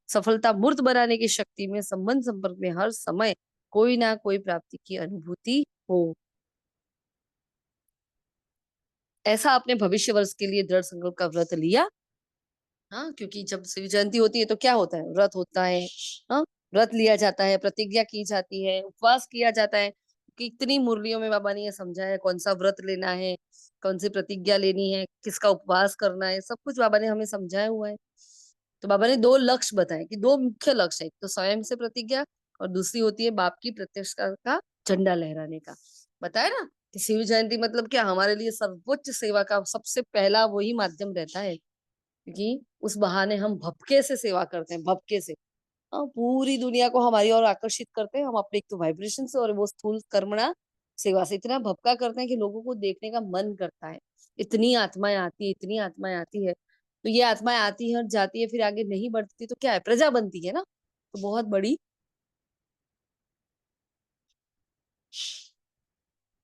सफलता मूर्त बनाने की शक्ति में, संबंध संपर्क में हर समय कोई ना कोई प्राप्ति की अनुभूति हो, ऐसा आपने भविष्य वर्ष के लिए दृढ़ संकल्प का व्रत लिया। हाँ, क्योंकि जब शिव जयंती होती है तो क्या होता है, व्रत होता है। हाँ, व्रत लिया जाता है, प्रतिज्ञा की जाती है, उपवास किया जाता है। कितनी मुरलियों में बाबा ने ये समझाया है कौन सा व्रत लेना है, कौन सी प्रतिज्ञा लेनी है, किसका उपवास करना है, सब कुछ बाबा ने हमें समझाया हुआ है। तो बाबा ने दो लक्ष्य बताए, कि दो मुख्य लक्ष्य है, एक तो स्वयं से प्रतिज्ञा, और दूसरी होती है बाप की प्रत्यक्षता का झंडा लहराने का। बताया ना कि शिव जयंती मतलब क्या, हमारे लिए सर्वोच्च सेवा का सबसे पहला वही माध्यम रहता है, क्योंकि उस बहाने हम भपके से सेवा करते हैं, भपके से। हाँ, पूरी दुनिया को हमारी ओर आकर्षित करते हैं हम अपने एक तो वाइब्रेशन से, और वो स्थूल कर्मणा सेवा से इतना भपका करते हैं कि लोगों को देखने का मन करता है। इतनी आत्माएं आती है, इतनी आत्माएं आती है। तो ये आत्माएं आती है और जाती है, फिर आगे नहीं बढ़ती तो क्या है, प्रजा बनती है ना। तो बहुत बड़ी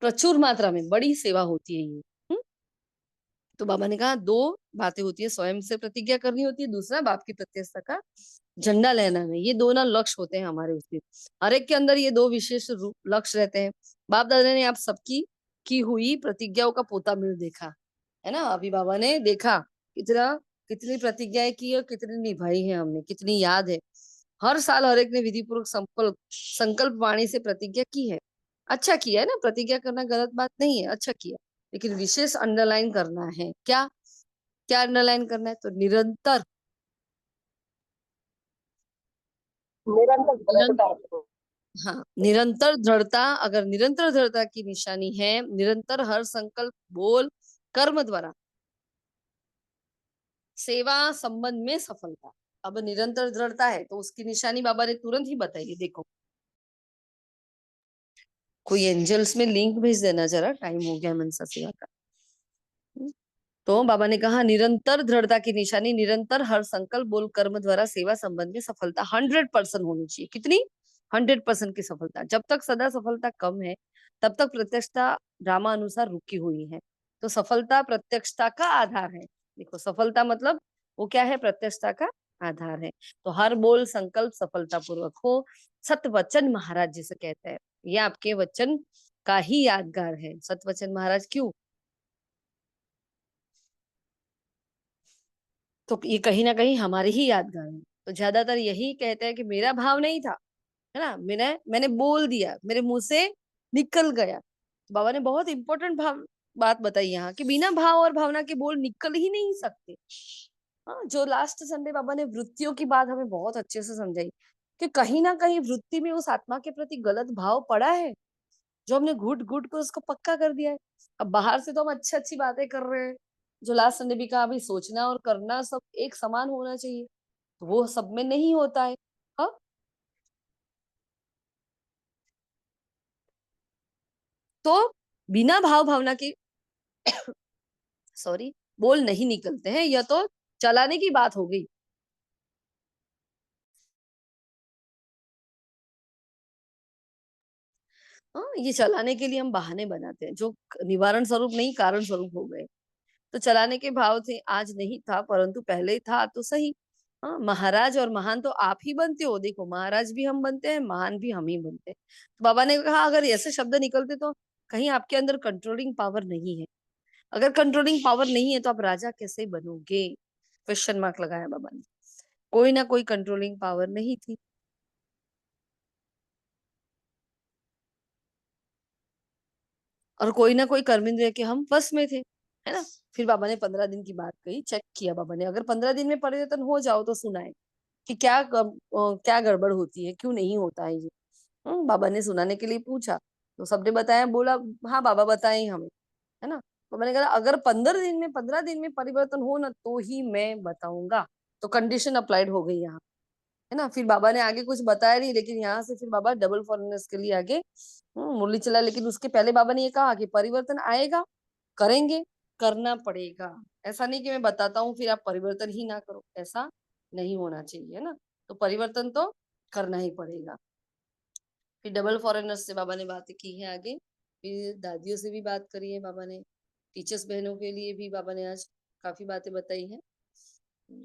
प्रचुर मात्रा में बड़ी सेवा होती है ये। तो बाबा ने कहा दो बातें होती है, स्वयं से प्रतिज्ञा करनी होती है, दूसरा बाप की प्रत्यक्षता का झंडा लहराना है। ये दो ना लक्ष्य होते हैं हमारे उसके, हर एक के अंदर ये दो विशेष लक्ष्य रहते हैं। बाप दादा ने आप सबकी की हुई प्रतिज्ञाओं का पोता मिल देखा है ना। अभी बाबा ने देखा कितनी प्रतिज्ञाएं की और कितनी निभाई है हमने, कितनी याद है। हर साल हर एक ने विधि पूर्वक संकल्प वाणी से प्रतिज्ञा की है। अच्छा किया है ना, प्रतिज्ञा करना गलत बात नहीं है, अच्छा किया। लेकिन विशेष अंडरलाइन करना है, क्या क्या अंडरलाइन करना है, तो निरंतर निरंतर हाँ, निरंतर दृढ़ता। अगर निरंतर दृढ़ता की निशानी है, निरंतर हर संकल्प बोल कर्म द्वारा सेवा संबंध में सफलता। अब निरंतर दृढ़ता है तो उसकी निशानी बाबा ने तुरंत ही बताई। देखो, कोई एंजल्स में लिंक भेज देना जरा, टाइम हो गया मनसा सेवा का। तो बाबा ने कहा निरंतर दृढ़ता की निशानी, निरंतर हर संकल्प बोल कर्म द्वारा सेवा संबंध में सफलता 100% होनी चाहिए। कितनी? 100% की सफलता। जब तक सदा सफलता कम है तब तक प्रत्यक्षता ड्रामा अनुसार रुकी हुई है। तो सफलता प्रत्यक्षता का आधार है। देखो, सफलता मतलब वो क्या है? प्रत्यक्षता का आधार है। तो हर बोल संकल्प सफलता पूर्वक हो। सत वचन महाराज जिसे कहते हैं, ये आपके वचन का ही यादगार है। सत वचन महाराज क्यों? तो ये कहीं ना कहीं हमारे ही यादगार है। तो ज्यादातर यही कहते हैं कि मेरा भाव नहीं था, है ना, मैंने बोल दिया, मेरे मुंह से निकल गया। तो बाबा ने बहुत इंपॉर्टेंट बात बताई यहाँ कि बिना भाव और भावना के बोल निकल ही नहीं सकते। हाँ, जो लास्ट संडे बाबा ने वृत्तियों की बात हमें बहुत अच्छे से समझाई कि कहीं ना कहीं वृत्ति में उस आत्मा के प्रति गलत भाव पड़ा है, जो हमने घुट घुट को उसको पक्का कर दिया है। अब बाहर से तो हम अच्छी अच्छी बातें कर रहे हैं, जो लास्ट संडे भी कहा, भाई सोचना और करना सब एक समान होना चाहिए, तो वो सब में नहीं होता है। हाँ, तो बिना भाव भावना के सॉरी बोल नहीं निकलते हैं। यह तो चलाने की बात हो गई। हाँ, ये चलाने के लिए हम बहाने बनाते हैं, जो निवारण स्वरूप नहीं कारण स्वरूप हो गए। तो चलाने के भाव थे, आज नहीं था परंतु पहले था तो सही। हाँ, महाराज और महान तो आप ही बनते हो। देखो, महाराज भी हम बनते हैं, महान भी हम ही बनते हैं। तो बाबा ने कहा अगर ऐसे शब्द निकलते तो कहीं आपके अंदर कंट्रोलिंग पावर नहीं है। अगर कंट्रोलिंग पावर नहीं है तो आप राजा कैसे बनोगे? क्वेश्चन मार्क लगाया बाबा ने। कोई ना कोई कंट्रोलिंग पावर नहीं थी। और कोई ना कोई कर्मेंद्रिय के हम वश में थे, है ना। फिर बाबा ने 15 दिन की बात कही, चेक किया बाबा ने, अगर 15 दिन में परिवर्तन हो जाओ तो सुनाए कि क्या गड़बड़ होती है, क्यों नहीं होता है ये। बाबा ने सुनाने के लिए पूछा तो सबने बताया, बोला हाँ बाबा बताएं हमें, है ना। तो मैंने कहा अगर 15 दिन में परिवर्तन हो ना तो ही मैं बताऊंगा। तो कंडीशन अप्लाइड हो गई यहाँ, है ना। फिर बाबा ने आगे कुछ बताया नहीं, लेकिन यहाँ से फिर बाबा डबल फॉरेनर्स के लिए आगे मुरली चला। लेकिन उसके पहले बाबा ने ये कहा कि परिवर्तन आएगा, करेंगे, करना पड़ेगा। ऐसा नहीं कि मैं बताता हूँ फिर आप परिवर्तन ही ना करो, ऐसा नहीं होना चाहिए, है ना। तो परिवर्तन तो करना ही पड़ेगा। फिर डबल फॉरेनर्स से बाबा ने बातें की है आगे। फिर दादियों से भी बात करी है बाबा ने। टीचर्स बहनों के लिए भी बाबा ने आज काफी बातें बताई हैं।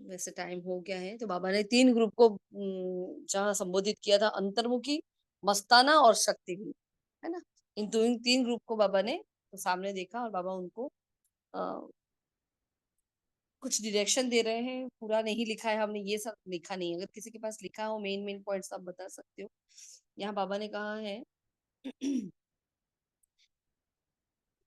वैसे टाइम हो गया है तो बाबा ने 3 ग्रुप को जहाँ संबोधित किया था, अंतर्मुखी, मस्ताना और शक्तिवीर, है ना। इन 3 ग्रुप को बाबा ने तो सामने देखा और बाबा उनको कुछ डायरेक्शन दे रहे हैं। पूरा नहीं लिखा है हमने, ये सब लिखा नहीं। अगर किसी के पास लिखा हो मेन मेन पॉइंट्स आप बता सकते हो। यहाँ बाबा ने कहा है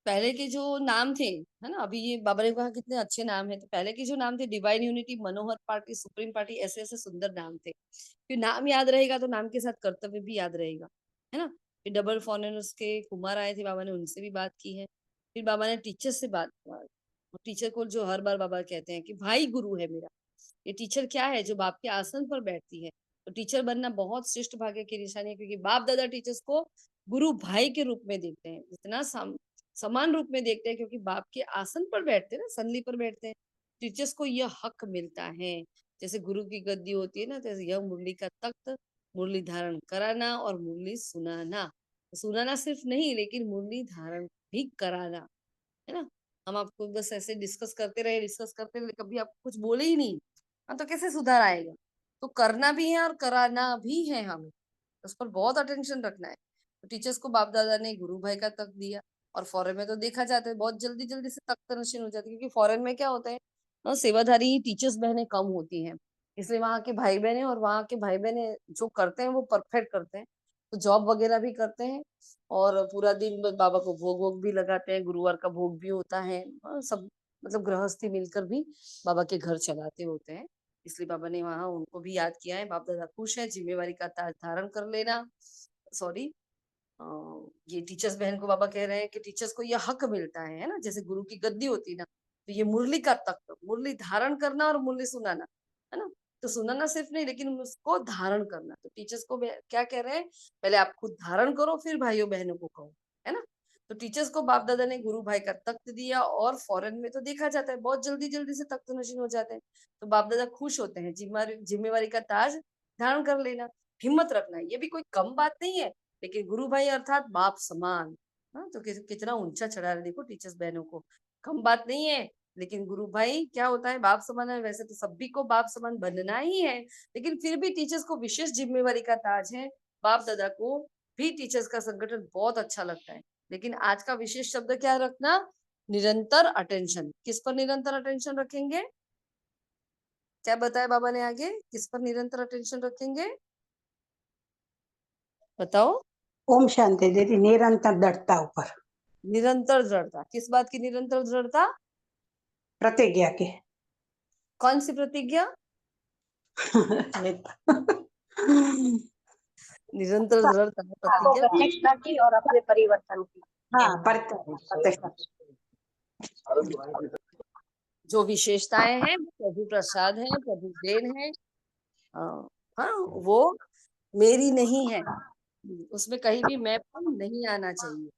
पहले के जो नाम थे, है ना, अभी ये बाबा ने कहा कितने अच्छे नाम है। तो पहले के जो नाम थे, डिवाइन यूनिटी, मनोहर पार्टी, सुप्रीम पार्टी, ऐसे ऐसे सुंदर नाम थे। फिर नाम याद रहेगा तो नाम के साथ कर्तव्य भी याद रहेगा, है ना। फिर डबल फॉरेनर्स के कुमार आए थे, बाबा ने उनसे भी बात की है। फिर बाबा ने टीचर से बात, टीचर को जो हर बार बाबा कहते हैं कि भाई गुरु है मेरा। ये टीचर क्या है? जो बाप के आसन पर बैठती है। तो टीचर बनना बहुत श्रेष्ठ भाग्य की निशानी है, क्योंकि बाप दादा टीचर्स को गुरु भाई के रूप में देखते हैं, इतना समान रूप में देखते हैं, क्योंकि बाप के आसन पर बैठते हैं ना, संधि पर बैठते हैं। टीचर्स को यह हक मिलता है। जैसे गुरु की गद्दी होती है ना, जैसे यह मुरली का तख्त, मुरली धारण कराना और मुरली सुनाना। सुनाना सिर्फ नहीं, लेकिन मुरली धारण भी कराना, है ना। हम आपको बस ऐसे डिस्कस करते रहे, कभी आपको कुछ बोले ही नहीं, हाँ, तो कैसे सुधार आएगा। तो करना भी है और कराना भी है, हमें उस पर बहुत अटेंशन रखना है। तो टीचर्स को बाप दादा ने गुरु भाई का तक दिया, और फॉरेन में तो देखा जाता है बहुत जल्दी जल्दी से तख्त नशीन हो जाती है, क्योंकि फॉरेन में क्या होता है, सेवाधारी टीचर्स बहनें कम होती हैं, इसलिए वहां के भाई बहने और वहां के भाई बहने जो करते हैं वो परफेक्ट करते हैं। तो जॉब वगैरह भी करते हैं, और पूरा दिन बाबा को भोग वोग भी लगाते हैं, गुरुवार का भोग भी होता है, सब मतलब गृहस्थी मिलकर भी बाबा के घर चलाते होते हैं। इसलिए बाबा ने वहां उनको भी याद किया है। बाप दादा खुश है, जिम्मेवारी का ताज धारण कर लेना। सॉरी, ये टीचर्स बहन को बाबा कह रहे हैं कि टीचर्स को यह हक मिलता है ना, जैसे गुरु की गद्दी होती ना, तो ये मुरली का तख्त, मुरली धारण करना और मुरली सुनाना, है ना। तो सुनाना सिर्फ नहीं, लेकिन उसको धारण करना। तो टीचर्स को क्या कह रहे हैं, पहले आप खुद धारण करो, फिर भाइयों बहनों को कहो, है ना। तो टीचर्स को बाप दादा ने गुरु भाई का तख्त दिया, और फॉरेन में तो देखा जाता है बहुत जल्दी जल्दी से तख्त नशीन हो जाते हैं। तो बाप दादा खुश होते हैं, जिम्मेवारी का ताज धारण कर लेना, हिम्मत रखना, ये भी कोई कम बात नहीं है। लेकिन गुरु भाई अर्थात बाप समान, हाँ, तो कितना ऊंचा चढ़ा रहे, देखो टीचर्स बहनों को, कम बात नहीं है। लेकिन गुरु भाई क्या होता है, बाप समान है। वैसे तो सभी को बाप समान बनना ही है, लेकिन फिर भी टीचर्स को विशेष जिम्मेवारी का ताज है। बाप दादा को भी टीचर्स का संगठन बहुत अच्छा लगता है। लेकिन आज का विशेष शब्द क्या रखना, निरंतर अटेंशन। किस पर निरंतर अटेंशन रखेंगे, क्या बताया बाबा ने आगे, किस पर निरंतर अटेंशन रखेंगे, बताओ। ओम शांति दीदी, निरंतर दृढ़ता ऊपर, निरंतर दृढ़ता, किस बात की निरंतर दृढ़ता, प्रतिज्ञा के। कौन सी प्रतिज्ञा, निरंतर दृढ़ता प्रतिज्ञा। प्रतिष्ठा की और अपने परिवर्तन की। हाँ, प्रतिष्ठा की। जो विशेषताएं हैं वो प्रभु प्रसाद है, प्रभु देन है, हाँ, वो मेरी नहीं है, उसमें कहीं भी मैं नहीं आना चाहिए।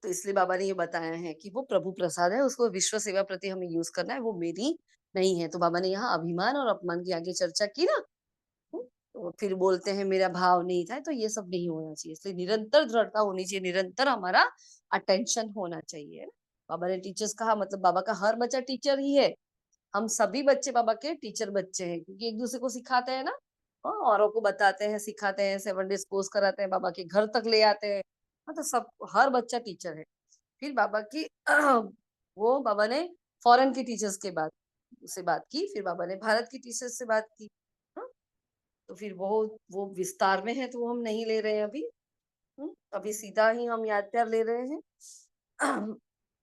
तो इसलिए बाबा ने ये बताया है कि वो प्रभु प्रसाद है, उसको विश्व सेवा प्रति हमें यूज करना है, वो मेरी नहीं है। तो बाबा ने यहाँ अभिमान और अपमान की आगे चर्चा की ना, तो फिर बोलते हैं मेरा भाव नहीं था, तो ये सब नहीं होना चाहिए। इसलिए निरंतर दृढ़ता होनी चाहिए, निरंतर हमारा अटेंशन होना चाहिए। बाबा ने टीचर्स कहा, मतलब बाबा का हर बच्चा टीचर ही है। हम सभी बच्चे बाबा के टीचर बच्चे हैं, क्योंकि एक दूसरे को सिखाते हैं ना, औरों को बताते हैं, सिखाते हैं, 7 डेज कोर्स कराते हैं, बाबा के घर तक ले आते हैं। तो सब, हर बच्चा टीचर है। फिर बाबा की वो बाबा ने फॉरेन की टीचर्स के बाद से बात की, फिर बाबा ने भारत की टीचर्स से बात की। हाँ, तो फिर वो विस्तार में है, तो वो हम नहीं ले रहे हैं अभी। अभी सीधा ही हम याद प्यार ले रहे हैं।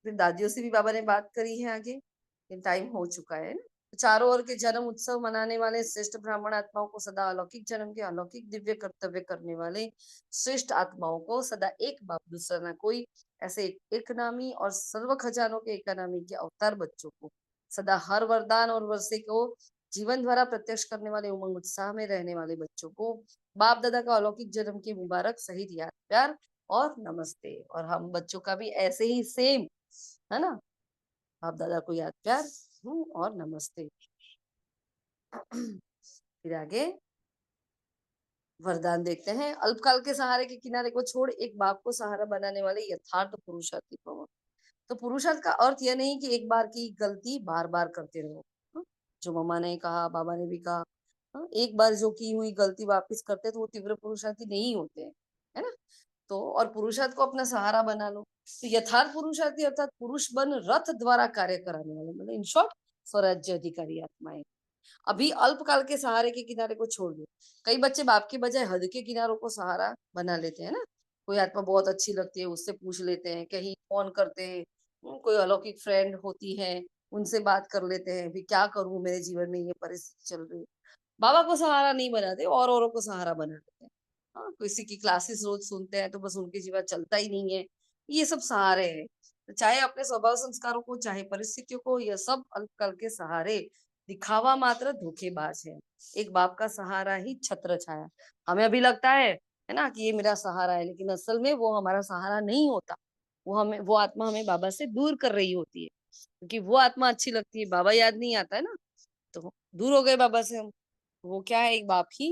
फिर दादियों से भी बाबा ने बात करी है आगे, टाइम हो चुका है ना। चारों ओर के जन्म उत्सव मनाने वाले श्रेष्ठ ब्राह्मण आत्माओं को सदा अलौकिक जन्म के अलौकिक दिव्य कर्तव्य करने वाले श्रेष्ठ आत्माओं को सदा एक बाप दूसरा ना कोई, ऐसे एक नामी और सर्व खजानों के एक नामी के अवतार बच्चों को सदा हर वरदान और वर्षे को जीवन द्वारा प्रत्यक्ष करने वाले उमंग उत्साह में रहने वाले बच्चों को बाप दादा का अलौकिक जन्म के मुबारक सहित याद प्यार और नमस्ते। और हम बच्चों का भी ऐसे ही सेम, है ना, बाप दादा को याद प्यार और नमस्ते। फिर आगे वरदान देखते हैं। अल्पकाल के सहारे के किनारे को छोड़ एक बाप को सहारा बनाने वाले यथार्थ पुरुषार्थी भव। तो पुरुषार्थ का अर्थ यह नहीं कि एक बार की गलती बार बार करते रहो, जो मम्मा ने कहा, बाबा ने भी कहा, एक बार जो की हुई गलती वापस करते तो वो तीव्र पुरुषार्थी नहीं होते हैं, है ना। तो और पुरुषार्थ को अपना सहारा बना लो। तो यथार्थ पुरुषार्थी अर्थात पुरुष बन रथ द्वारा कार्य कराने वाले, मतलब इन शॉर्ट स्वराज्य अधिकारी आत्माएं। अभी अल्पकाल के सहारे के किनारे को छोड़ दो। कई बच्चे बाप के बजाय हद के किनारों को सहारा बना लेते हैं ना। कोई आत्मा बहुत अच्छी लगती है, उससे पूछ लेते हैं, कहीं फोन करते हैं, कोई अलौकिक फ्रेंड होती है, उनसे बात कर लेते हैं, भी क्या करूं, मेरे जीवन में ये परिस्थिति चल रही है। बाबा को सहारा नहीं बनाते और औरों को सहारा बना लेते हैं। हाँ, किसी की क्लासेस रोज सुनते हैं तो बस उनके जीवन चलता ही नहीं है, ये सब सहारे हैं। तो चाहे अपने स्वभाव संस्कारों को, चाहे परिस्थितियों को, यह सब अल्पकाल के सहारे दिखावा मात्र धोखेबाज है। एक बाप का सहारा ही छत्र छाया। हमें अभी लगता है ना, कि ये मेरा सहारा है, लेकिन असल में वो हमारा सहारा नहीं होता। वो आत्मा हमें बाबा से दूर कर रही होती है, क्योंकि वो आत्मा अच्छी लगती है, बाबा याद नहीं आता है ना, तो दूर हो गए बाबा से हम। वो क्या है, एक बाप ही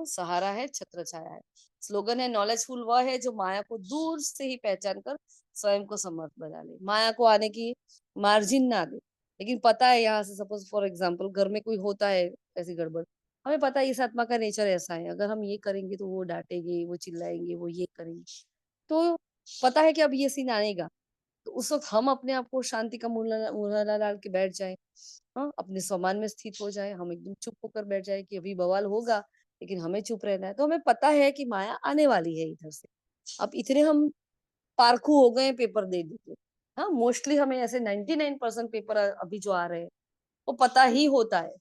सहारा है, छत्र छाया है। स्लोगन है नॉलेजफुल वह है जो माया को दूर से ही पहचान कर स्वयं को समर्थ बना ले, माया को आने की मार्जिन ना दे। लेकिन पता है यहाँ से सपोज फॉर एग्जाम्पल घर में कोई होता है ऐसी गड़बड़, हमें पता है इस आत्मा का नेचर ऐसा है, अगर हम ये करेंगे तो वो डांटेंगे, वो चिल्लाएंगे, वो ये करेंगे, तो पता है कि अब ये सीन आएगा। तो उस वक्त हम अपने आप को शांति का मुलाना डाल के बैठ जाए, हाँ, अपने स्वमान में स्थित हो जाए, हम एकदम चुप होकर बैठ जाए कि अभी बवाल होगा लेकिन हमें चुप रहना है, तो हमें पता है कि माया आने वाली है इधर से। अब इतने हम पारखू हो गए पेपर दे दीजिए, हाँ, मोस्टली हमें ऐसे 99% पेपर अभी जो आ रहे हैं वो पता ही होता है।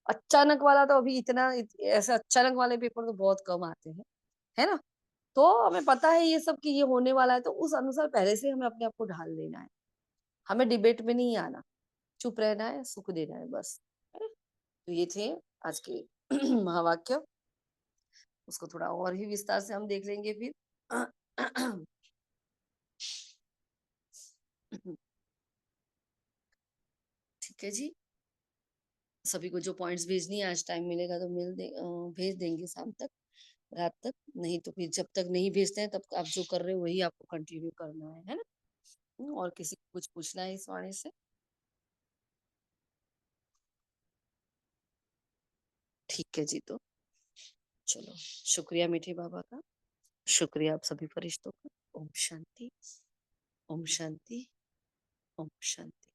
अचानक वाला तो अभी ऐसे अचानक वाले पेपर तो बहुत कम आते हैं, है ना। तो हमें पता है ये सब कि ये होने वाला है, तो उस अनुसार पहले से हमें अपने आप को ढाल लेना है। हमें डिबेट में नहीं आना, चुप रहना है, सुख देना है बस, है ना? तो ये थे आज के महावाक्य। उसको थोड़ा और ही विस्तार से हम देख लेंगे फिर। ठीक है जी, सभी को जो पॉइंट्स भेजनी है आज टाइम मिलेगा तो भेज देंगे शाम तक, रात तक। नहीं तो फिर जब तक नहीं भेजते हैं तब आप जो कर रहे हो वही आपको कंटिन्यू करना है ना। और किसी को कुछ पूछना है इस वाणी से? ठीक है जी, तो चलो, शुक्रिया मीठे बाबा का, शुक्रिया आप सभी फरिश्तों का। ओम शांति, ओम शांति, ओम शांति।